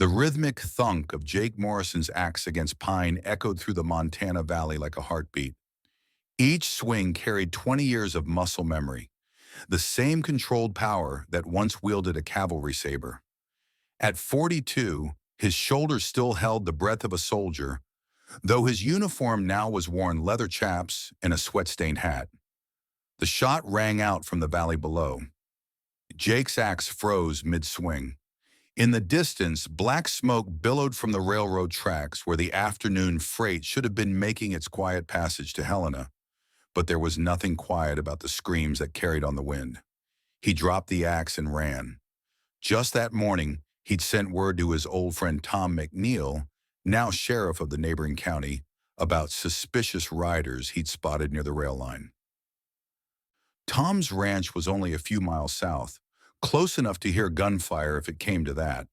The rhythmic thunk of Jake Morrison's axe against pine echoed through the Montana Valley like a heartbeat. Each swing carried 20 years of muscle memory, the same controlled power that once wielded a cavalry saber. At 42, his shoulders still held the breadth of a soldier, though his uniform now was worn leather chaps and a sweat-stained hat. The shot rang out from the valley below. Jake's axe froze mid-swing. In the distance, black smoke billowed from the railroad tracks where the afternoon freight should have been making its quiet passage to Helena. But there was nothing quiet about the screams that carried on the wind. He dropped the axe and ran. Just that morning, he'd sent word to his old friend Tom McNeil, now sheriff of the neighboring county, about suspicious riders he'd spotted near the rail line. Tom's ranch was only a few miles south, close enough to hear gunfire if it came to that.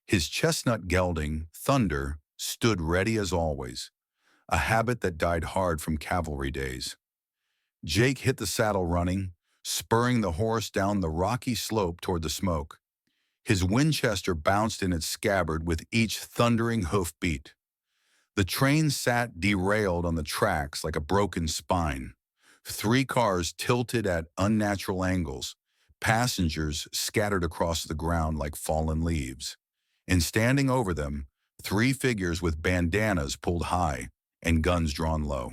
His chestnut gelding, Thunder, stood ready as always, a habit that died hard from cavalry days. Jake hit the saddle running, spurring the horse down the rocky slope toward the smoke. His Winchester bounced in its scabbard with each thundering hoofbeat. The train sat derailed on the tracks like a broken spine. 3 cars tilted at unnatural angles, passengers scattered across the ground like fallen leaves. And standing over them, 3 figures with bandanas pulled high and guns drawn low.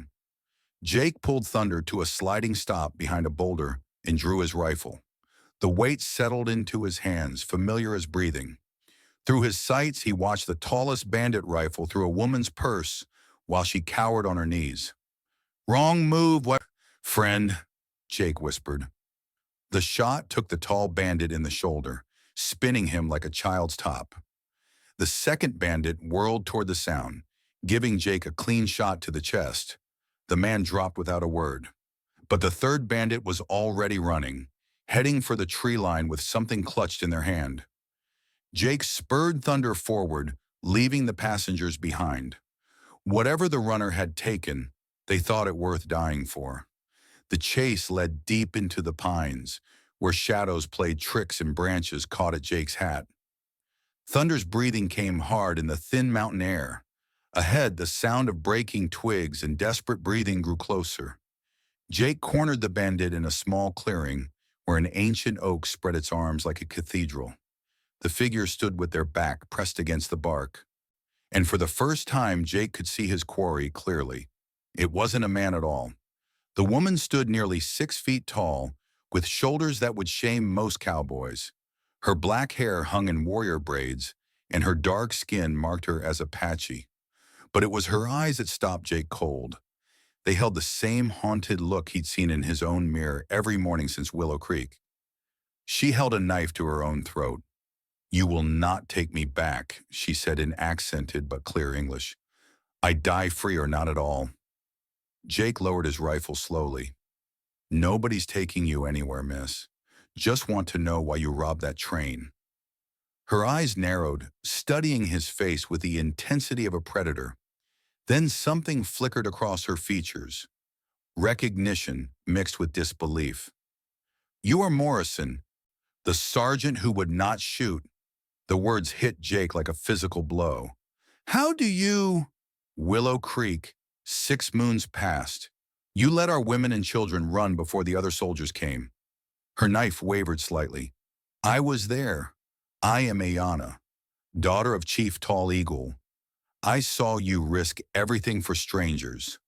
Jake pulled Thunder to a sliding stop behind a boulder and drew his rifle. The weight settled into his hands, familiar as breathing. Through his sights, he watched the tallest bandit rifle through a woman's purse while she cowered on her knees. "Wrong move, what, friend?" Jake whispered. The shot took the tall bandit in the shoulder, spinning him like a child's top. The second bandit whirled toward the sound, giving Jake a clean shot to the chest. The man dropped without a word. But the third bandit was already running, heading for the tree line with something clutched in their hand. Jake spurred Thunder forward, leaving the passengers behind. Whatever the runner had taken, they thought it worth dying for. The chase led deep into the pines, where shadows played tricks and branches caught at Jake's hat. Thunder's breathing came hard in the thin mountain air. Ahead, the sound of breaking twigs and desperate breathing grew closer. Jake cornered the bandit in a small clearing where an ancient oak spread its arms like a cathedral. The figures stood with their back pressed against the bark. And for the first time, Jake could see his quarry clearly. It wasn't a man at all. The woman stood nearly 6 feet tall, with shoulders that would shame most cowboys. Her black hair hung in warrior braids, and her dark skin marked her as Apache. But it was her eyes that stopped Jake cold. They held the same haunted look he'd seen in his own mirror every morning since Willow Creek. She held a knife to her own throat. "You will not take me back," she said in accented but clear English. "I die free or not at all." Jake lowered his rifle slowly. "Nobody's taking you anywhere, miss. Just want to know why you robbed that train." Her eyes narrowed, studying his face with the intensity of a predator. Then something flickered across her features. Recognition mixed with disbelief. "You are Morrison, the sergeant who would not shoot." The words hit Jake like a physical blow. "How do you—" "Willow Creek, 6 moons passed. You let our women and children run before the other soldiers came." Her knife wavered slightly. "I was there. I am Ayana, daughter of Chief Tall Eagle. I saw you risk everything for strangers."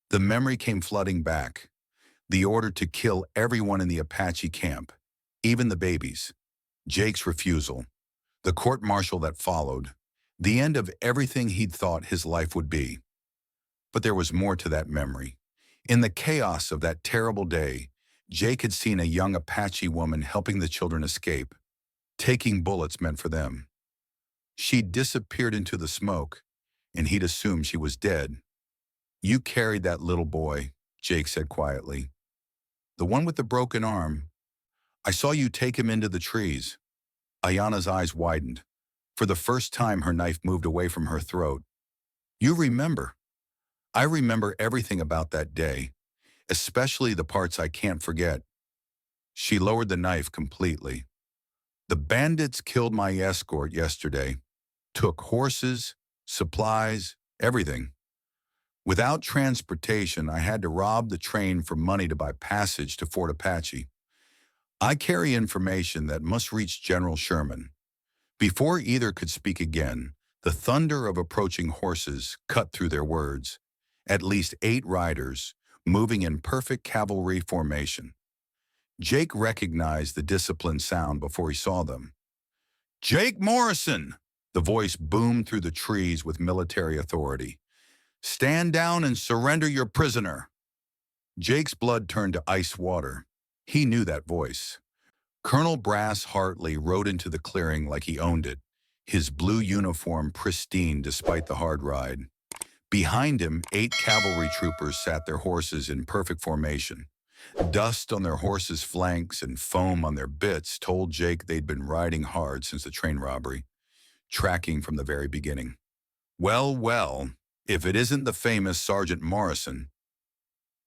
The memory came flooding back. The order to kill everyone in the Apache camp, even the babies. Jake's refusal. The court-martial that followed. The end of everything he'd thought his life would be. But there was more to that memory. In the chaos of that terrible day, Jake had seen a young Apache woman helping the children escape, taking bullets meant for them. She'd disappeared into the smoke, and he'd assumed she was dead. "You carried that little boy," Jake said quietly. "The one with the broken arm. I saw you take him into the trees." Ayana's eyes widened. For the first time, her knife moved away from her throat. "You remember." "I remember everything about that day, especially the parts I can't forget." She lowered the knife completely. "The bandits killed my escort yesterday. took horses, supplies, everything. Without transportation, I had to rob the train for money to buy passage to Fort Apache. I carry information that must reach General Sherman. Before either could speak again, the thunder of approaching horses cut through their words. At least 8 riders, moving in perfect cavalry formation. Jake recognized the disciplined sound before he saw them. "Jake Morrison!" The voice boomed through the trees with military authority. "Stand down and surrender your prisoner." Jake's blood turned to ice water. He knew that voice. Colonel Brass Hartley rode into the clearing like he owned it, his blue uniform pristine despite the hard ride. Behind him, 8 cavalry troopers sat their horses in perfect formation. Dust on their horses' flanks and foam on their bits told Jake they'd been riding hard since the train robbery, tracking from the very beginning. Well, well, if it isn't the famous Sergeant Morrison.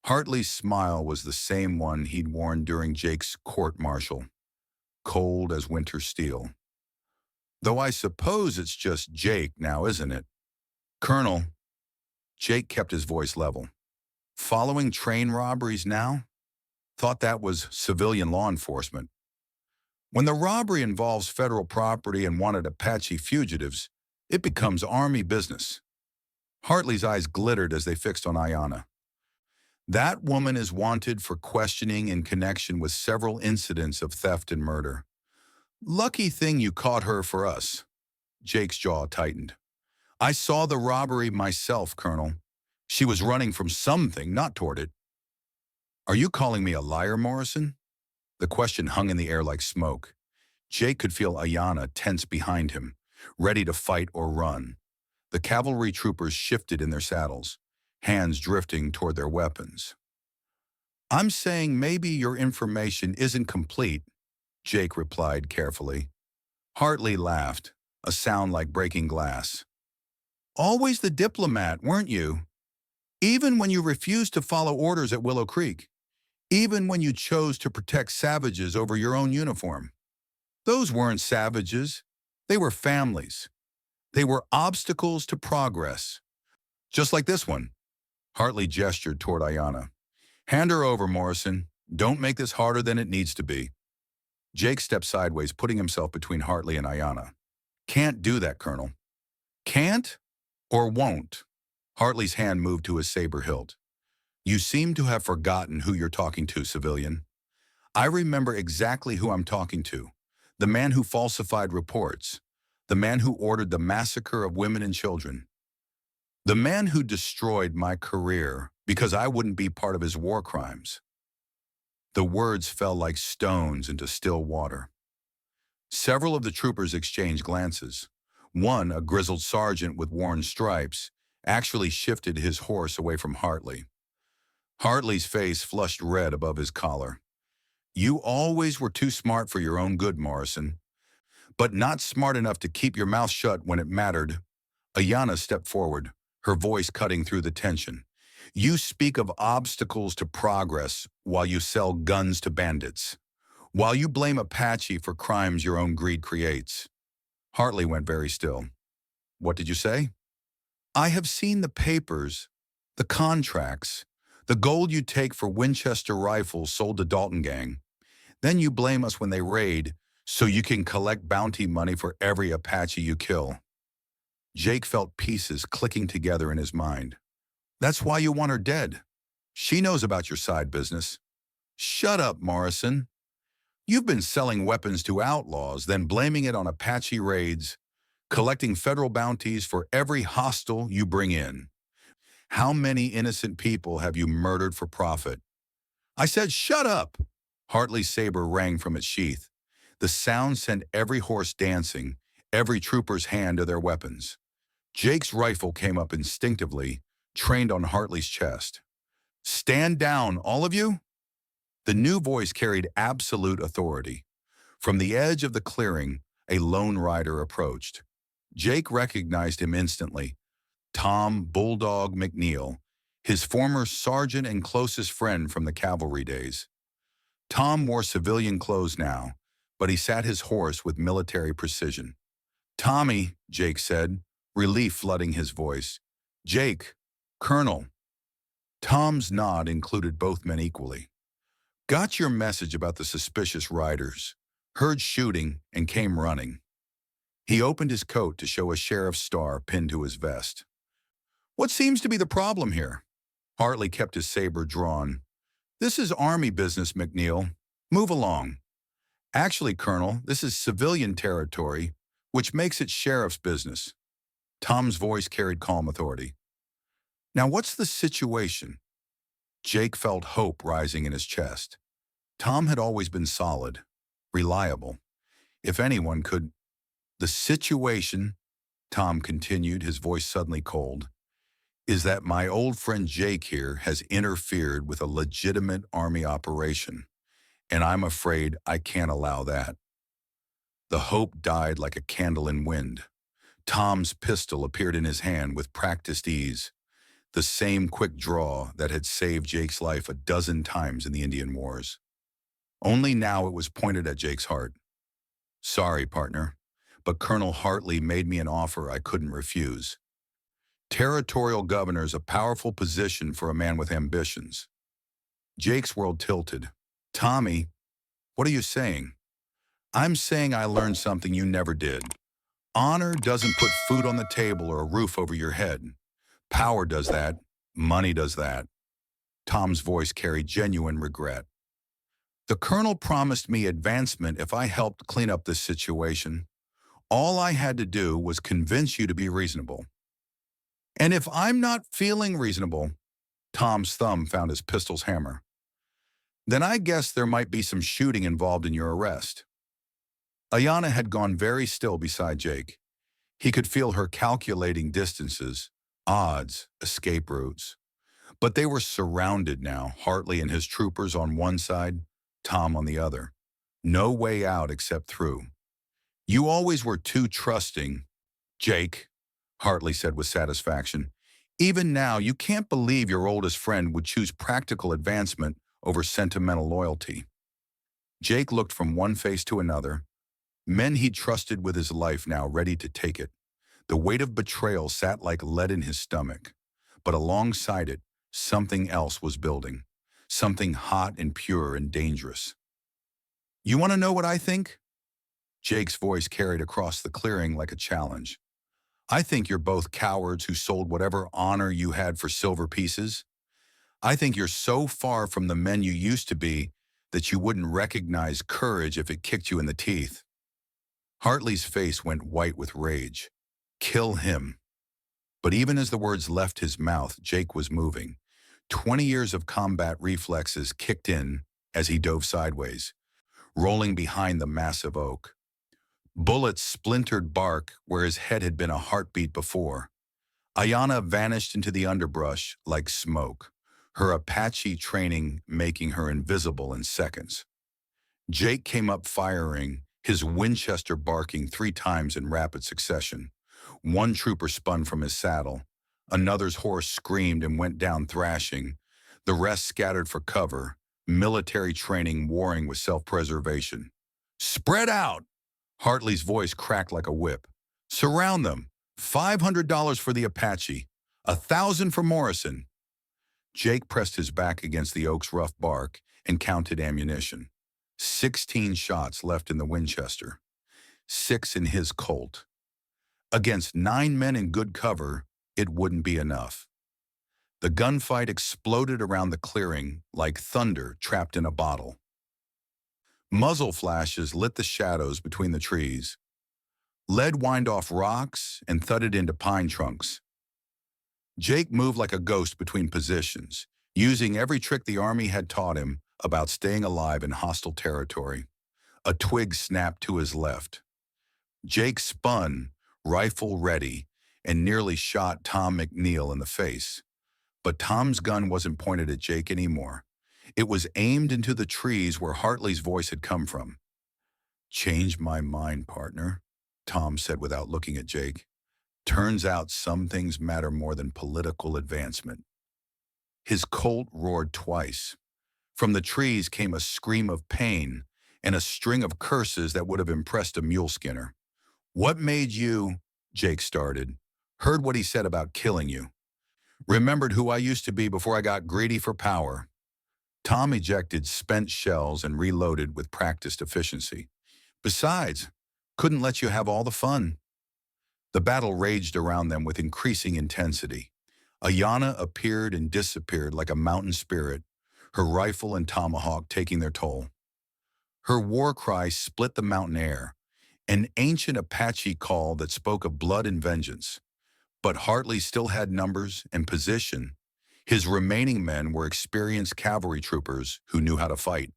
Hartley's smile was the same one he'd worn during Jake's court-martial, cold as winter steel. "Though I suppose it's just Jake now, isn't it?" "Colonel," Jake kept his voice level. "Following train robberies now? Thought that was civilian law enforcement. When the robbery involves federal property and wanted Apache fugitives, it becomes Army business." Hartley's eyes glittered as they fixed on Ayanna. "That woman is wanted for questioning in connection with several incidents of theft and murder. Lucky thing you caught her for us." Jake's jaw tightened. "I saw the robbery myself, Colonel. She was running from something, not toward it." "Are you calling me a liar, Morrison?" The question hung in the air like smoke. Jake could feel Ayanna tense behind him, ready to fight or run. The cavalry troopers shifted in their saddles, hands drifting toward their weapons. "I'm saying maybe your information isn't complete," Jake replied carefully. Hartley laughed, a sound like breaking glass. "Always the diplomat, weren't you? Even when you refused to follow orders at Willow Creek. Even when you chose to protect savages over your own uniform. Those weren't savages. They were families. They were obstacles to progress. Just like this one." Hartley gestured toward Ayanna. "Hand her over, Morrison. Don't make this harder than it needs to be." Jake stepped sideways, putting himself between Hartley and Ayanna. "Can't do that, Colonel." "Can't or won't?" Hartley's hand moved to his saber hilt. "You seem to have forgotten who you're talking to, civilian." "I remember exactly who I'm talking to. The man who falsified reports. The man who ordered the massacre of women and children. The man who destroyed my career because I wouldn't be part of his war crimes." The words fell like stones into still water. Several of the troopers exchanged glances. One, a grizzled sergeant with worn stripes, actually shifted his horse away from Hartley. Hartley's face flushed red above his collar. "You always were too smart for your own good, Morrison. But not smart enough to keep your mouth shut when it mattered." Ayanna stepped forward, her voice cutting through the tension. "You speak of obstacles to progress while you sell guns to bandits. While you blame Apache for crimes your own greed creates." Hartley went very still. "What did you say?" "I have seen the papers, the contracts, the gold you take for Winchester rifles sold to Dalton Gang. Then you blame us when they raid, so you can collect bounty money for every Apache you kill." Jake felt pieces clicking together in his mind. "That's why you want her dead. She knows about your side business." "Shut up, Morrison. You've been selling weapons to outlaws, then blaming it on Apache raids, collecting federal bounties for every hostile you bring in. How many innocent people have you murdered for profit?" "I said shut up!" Hartley's saber rang from its sheath. The sound sent every horse dancing, every trooper's hand to their weapons. Jake's rifle came up instinctively, trained on Hartley's chest. "Stand down, all of you!" The new voice carried absolute authority. From the edge of the clearing, a lone rider approached. Jake recognized him instantly. Tom Bulldog McNeil, his former sergeant and closest friend from the cavalry days. Tom wore civilian clothes now, but he sat his horse with military precision. Tommy, Jake said, relief flooding his voice. Jake, Colonel. Tom's nod included both men equally. Got your message about the suspicious riders. Heard shooting and came running. He opened his coat to show a sheriff's star pinned to his vest. What seems to be the problem here? Hartley kept his saber drawn. This is Army business, McNeil. Move along. Actually, Colonel, this is civilian territory, which makes it sheriff's business. Tom's voice carried calm authority. Now what's the situation? Jake felt hope rising in his chest. Tom had always been solid, reliable. If anyone could... The situation, Tom continued, his voice suddenly cold, is that my old friend Jake here has interfered with a legitimate Army operation, and I'm afraid I can't allow that. The hope died like a candle in wind. Tom's pistol appeared in his hand with practiced ease, the same quick draw that had saved Jake's life a dozen times in the Indian Wars. Only now it was pointed at Jake's heart. Sorry, partner, but Colonel Hartley made me an offer I couldn't refuse. Territorial governor's a powerful position for a man with ambitions. Jake's world tilted. Tommy, what are you saying? I'm saying I learned something you never did. Honor doesn't put food on the table or a roof over your head. Power does that. Money does that. Tom's voice carried genuine regret. The colonel promised me advancement if I helped clean up this situation. All I had to do was convince you to be reasonable. And if I'm not feeling reasonable, Tom's thumb found his pistol's hammer, then I guess there might be some shooting involved in your arrest. Ayanna had gone very still beside Jake. He could feel her calculating distances, odds, escape routes. But they were surrounded now, Hartley and his troopers on one side, Tom on the other. No way out except through. You always were too trusting, Jake, Hartley said with satisfaction. Even now, you can't believe your oldest friend would choose practical advancement over sentimental loyalty. Jake looked from one face to another. Men he'd trusted with his life now ready to take it. The weight of betrayal sat like lead in his stomach. But alongside it, something else was building. Something hot and pure and dangerous. You want to know what I think? Jake's voice carried across the clearing like a challenge. I think you're both cowards who sold whatever honor you had for silver pieces. I think you're so far from the men you used to be that you wouldn't recognize courage if it kicked you in the teeth. Hartley's face went white with rage. Kill him. But even as the words left his mouth, Jake was moving. 20 years of combat reflexes kicked in as he dove sideways, rolling behind the massive oak. Bullets splintered bark where his head had been a heartbeat before. Ayanna vanished into the underbrush like smoke, her Apache training making her invisible in seconds. Jake came up firing, his Winchester barking 3 times in rapid succession. One trooper spun from his saddle. Another's horse screamed and went down thrashing. The rest scattered for cover, military training warring with self-preservation. Spread out! Hartley's voice cracked like a whip. Surround them. $500 for the Apache. $1,000 for Morrison. Jake pressed his back against the oak's rough bark and counted ammunition. 16 shots left in the Winchester. 6 in his Colt. Against 9 men in good cover, it wouldn't be enough. The gunfight exploded around the clearing like thunder trapped in a bottle. Muzzle flashes lit the shadows between the trees. Lead whined off rocks and thudded into pine trunks. Jake moved like a ghost between positions, using every trick the Army had taught him about staying alive in hostile territory. A twig snapped to his left. Jake spun, rifle ready, and nearly shot Tom McNeil in the face. But Tom's gun wasn't pointed at Jake anymore. It was aimed into the trees where Hartley's voice had come from. Changed my mind, partner, Tom said without looking at Jake. Turns out some things matter more than political advancement. His Colt roared twice. From the trees came a scream of pain and a string of curses that would have impressed a mule skinner. What made you, Jake started, heard what he said about killing you, remembered who I used to be before I got greedy for power. Tom ejected spent shells and reloaded with practiced efficiency. Besides, couldn't let you have all the fun. The battle raged around them with increasing intensity. Ayana appeared and disappeared like a mountain spirit, her rifle and tomahawk taking their toll. Her war cry split the mountain air, an ancient Apache call that spoke of blood and vengeance. But Hartley still had numbers and position. His remaining men were experienced cavalry troopers who knew how to fight.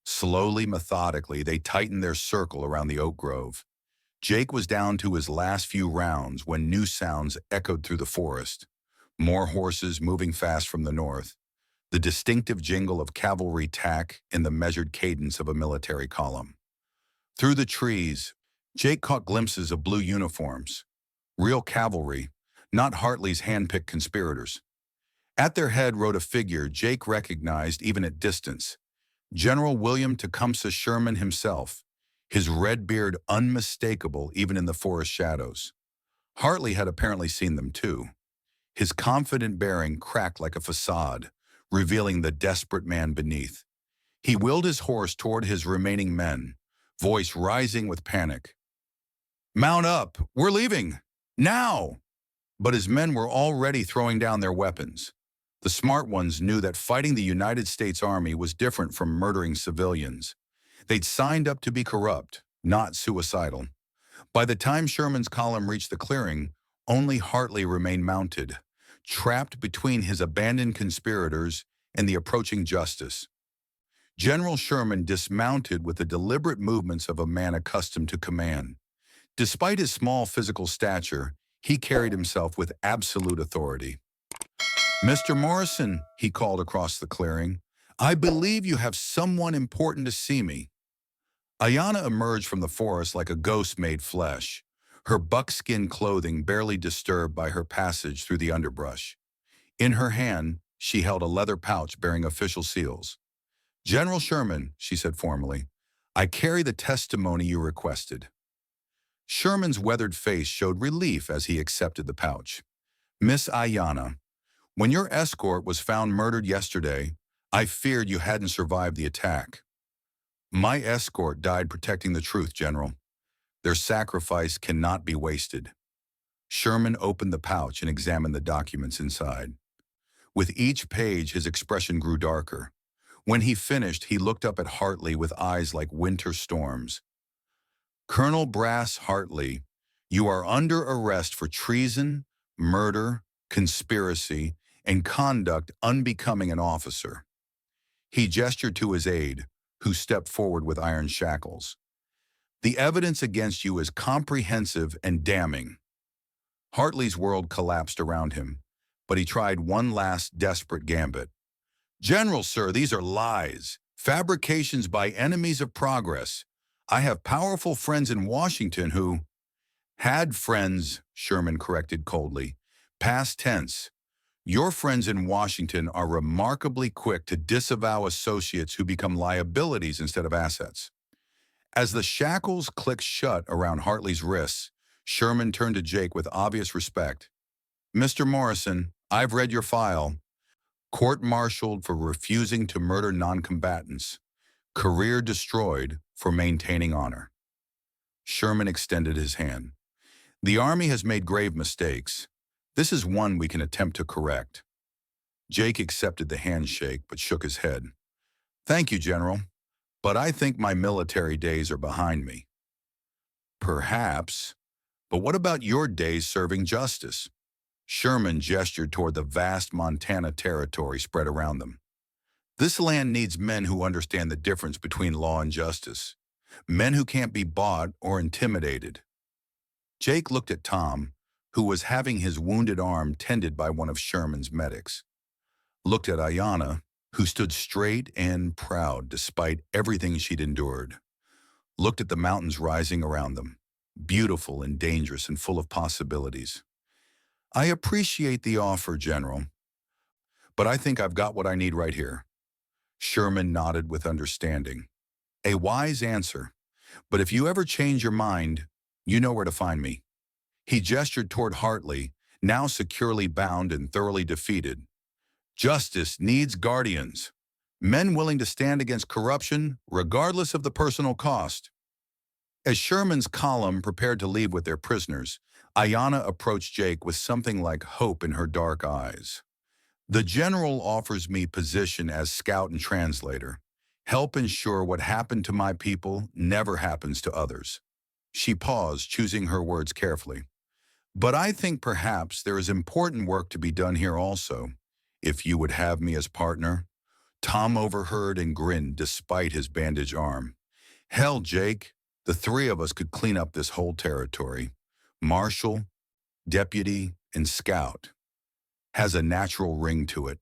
Slowly, methodically, they tightened their circle around the oak grove. Jake was down to his last few rounds when new sounds echoed through the forest. More horses moving fast from the north, the distinctive jingle of cavalry tack and the measured cadence of a military column. Through the trees, Jake caught glimpses of blue uniforms. Real cavalry, not Hartley's hand-picked conspirators. At their head rode a figure Jake recognized even at distance. General William Tecumseh Sherman himself, his red beard unmistakable even in the forest shadows. Hartley had apparently seen them too. His confident bearing cracked like a facade, revealing the desperate man beneath. He wheeled his horse toward his remaining men, voice rising with panic. "Mount up! We're leaving! Now!" But his men were already throwing down their weapons. The smart ones knew that fighting the United States Army was different from murdering civilians. They'd signed up to be corrupt, not suicidal. By the time Sherman's column reached the clearing, only Hartley remained mounted, trapped between his abandoned conspirators and the approaching justice. General Sherman dismounted with the deliberate movements of a man accustomed to command. Despite his small physical stature, he carried himself with absolute authority. "Mr. Morrison," he called across the clearing, "I believe you have someone important to see me." Ayana emerged from the forest like a ghost made flesh, her buckskin clothing barely disturbed by her passage through the underbrush. In her hand, she held a leather pouch bearing official seals. "General Sherman," she said formally, "I carry the testimony you requested." Sherman's weathered face showed relief as he accepted the pouch. "Miss Ayana, when your escort was found murdered yesterday, I feared you hadn't survived the attack. My escort died protecting the truth, General. Their sacrifice cannot be wasted." Sherman opened the pouch and examined the documents inside. With each page, his expression grew darker. When he finished, he looked up at Hartley with eyes like winter storms. "Colonel Brass Hartley, you are under arrest for treason, murder, conspiracy, and conduct unbecoming an officer." He gestured to his aide, who stepped forward with iron shackles. "The evidence against you is comprehensive and damning." Hartley's world collapsed around him, but he tried one last desperate gambit. "General, sir, these are lies, fabrications by enemies of progress. I have powerful friends in Washington who—" "Had friends," Sherman corrected coldly. "Past tense. Your friends in Washington are remarkably quick to disavow associates who become liabilities instead of assets." As the shackles clicked shut around Hartley's wrists, Sherman turned to Jake with obvious respect. "Mr. Morrison, I've read your file. Court-martialed for refusing to murder non-combatants. Career destroyed for maintaining honor." Sherman extended his hand. "The Army has made grave mistakes. This is one we can attempt to correct." Jake accepted the handshake but shook his head. "Thank you, General, but I think my military days are behind me." "Perhaps, but what about your days serving justice?" Sherman gestured toward the vast Montana territory spread around them. "This land needs men who understand the difference between law and justice, men who can't be bought or intimidated." Jake looked at Tom, who was having his wounded arm tended by one of Sherman's medics. Looked at Ayana, who stood straight and proud despite everything she'd endured. Looked at the mountains rising around them, beautiful and dangerous and full of possibilities. "I appreciate the offer, General, but I think I've got what I need right here." Sherman nodded with understanding. "A wise answer, but if you ever change your mind, You know where to find me." He gestured toward Hartley, now securely bound and thoroughly defeated. "Justice needs guardians. Men willing to stand against corruption, regardless of the personal cost." As Sherman's column prepared to leave with their prisoners, Ayanna approached Jake with something like hope in her dark eyes. "The general offers me position as scout and translator. Help ensure what happened to my people never happens to others." She paused, choosing her words carefully. "But I think perhaps there is important work to be done here also, if you would have me as partner." Tom overheard and grinned despite his bandaged arm. "Hell, Jake, the three of us could clean up this whole territory. Marshal, deputy, and scout. Has a natural ring to it."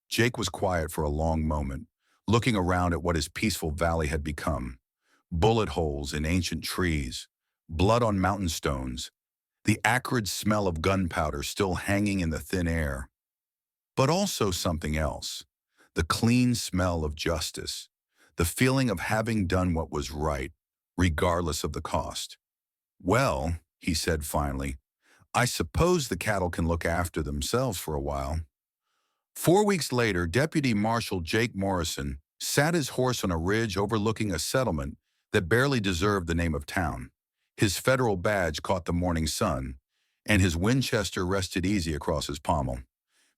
Jake was quiet for a long moment, looking around at what his peaceful valley had become. Bullet holes in ancient trees, blood on mountain stones, the acrid smell of gunpowder still hanging in the thin air. But also something else, the clean smell of justice, the feeling of having done what was right, regardless of the cost. "Well," he said finally, "I suppose the cattle can look after themselves for a while." 4 weeks later, Deputy Marshal Jake Morrison sat his horse on a ridge overlooking a settlement that barely deserved the name of town. His federal badge caught the morning sun, and his Winchester rested easy across his pommel.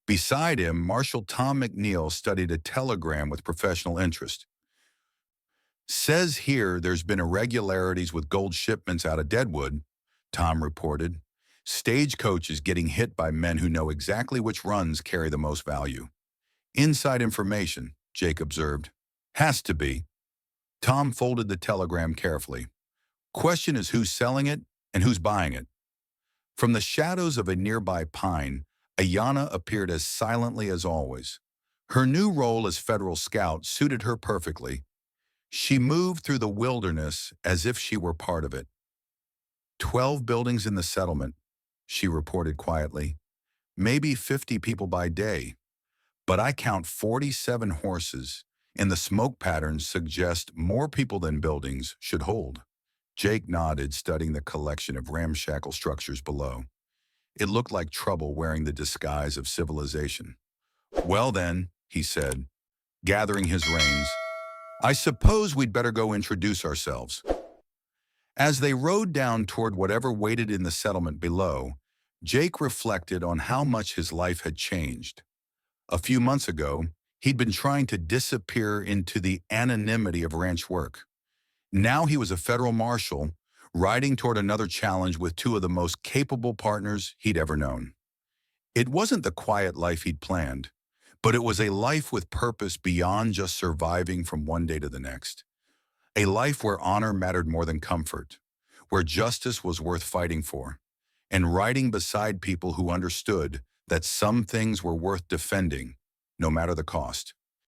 Beside him, Marshal Tom McNeil studied a telegram with professional interest. "Says here there's been irregularities with gold shipments out of Deadwood," Tom reported. "Stagecoaches getting hit by men who know exactly which runs carry the most value." "Inside information," Jake observed. "Has to be." Tom folded the telegram carefully. "Question is who's selling it and who's buying it." From the shadows of a nearby pine, Ayanna appeared as silently as always. Her new role as federal scout suited her perfectly. She moved through the wilderness as if she were part of it. 12 buildings in the settlement," she reported quietly. "Maybe 50 people by day. But I count 47 horses, and the smoke patterns suggest more people than buildings should hold." Jake nodded, studying the collection of ramshackle structures below. It looked like trouble wearing the disguise of civilization. "Well then," he said, gathering his reins, "I suppose we'd better go introduce ourselves." As they rode down toward whatever waited in the settlement below, Jake reflected on how much his life had changed. A few months ago, he'd been trying to disappear into the anonymity of ranch work. Now he was a federal marshal, riding toward another challenge with two of the most capable partners he'd ever known. It wasn't the quiet life he'd planned, but it was a life with purpose beyond just surviving from one day to the next. A life where honor mattered more than comfort, where justice was worth fighting for, and riding beside people who understood that some things were worth defending, no matter the cost.